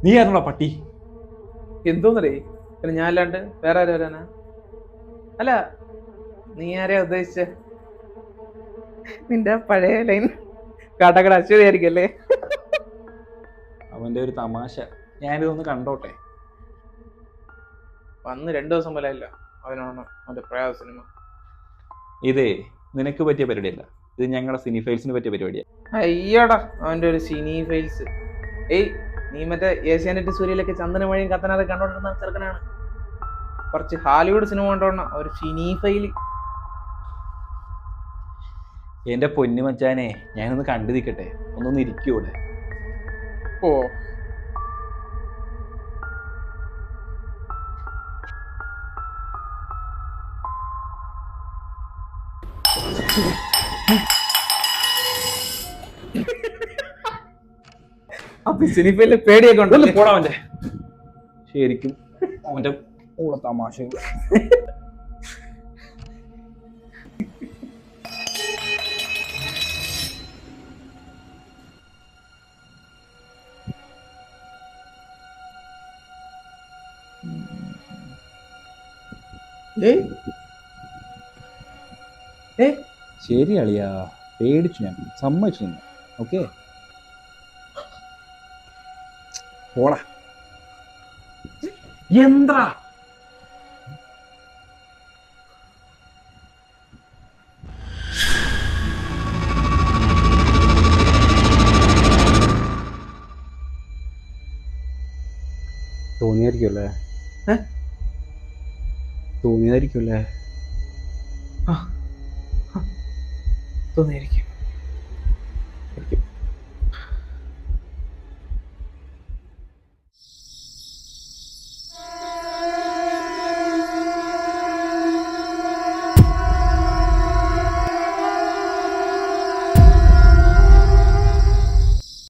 നീ ആരണോ പട്ടി? എന്തോന്നടേ പിന്നെ ഞാൻ അല്ലാണ്ട് വേറെ ആരും വരാനാ? അല്ല, നീ ആരെയാ ഉദ്ദേശിച്ച? നിന്റെ പഴയ ലൈൻ കാട്ടാക്കട അശ്വതി ആയിരിക്കല്ലേ? അവന്റെ ഒരു തമാശ. ഞാനിതൊന്ന് കണ്ടോട്ടെ. വന്ന് 2 ദിവസം പോലെ ഇല്ല അവനാണ് അവന്റെ പ്രയാസ സിനിമ. ഇതേ നിനക്ക് പറ്റിയ പരിപാടിയല്ല, ഇത് ഞങ്ങളുടെ സിനി ഫൈൽസിന് പറ്റിയ പരിപാടിയാണ്. അയ്യടാ അവന്റെ ഒരു സിനി ഫെയിൽസ്. ഏയ്, നീ മറ്റേ ഏഷ്യാനെറ്റ് സൂര്യയിലൊക്കെ ചന്ദന വഴിയും കത്തനാതെ കണ്ടോണ്ടിരുന്ന ചെറുക്കനാണ്. കുറച്ച് ഹാലിവുഡ് സിനിമ കണ്ടോണ്ട ഒരു സിനി ഫെയിൽ. എന്റെ പൊന്നു മച്ചാനെ, ഞാനൊന്ന് കണ്ടു നിൽക്കട്ടെ, ഒന്നൊന്ന് ഇരിക്കൂടെ? ഓ, അപ്പൊ സിനി ഫെയിലിന് പേടിയൊക്കെ ഉണ്ടല്ലോ. പോടാ അവന്റെ. ശരിക്കും അവന്റെ ഉള്ള തമാശ. ശരി അളിയാ, പേടിച്ചു, ഞാൻ സമ്മതിച്ചു നിന്ന്. ഓക്കെ, പോടാ. എന്താ തോന്നിയായിരിക്കുമല്ലേ? തോന്നിയായിരിക്കുമല്ലേ? തോന്നിയിരിക്കും.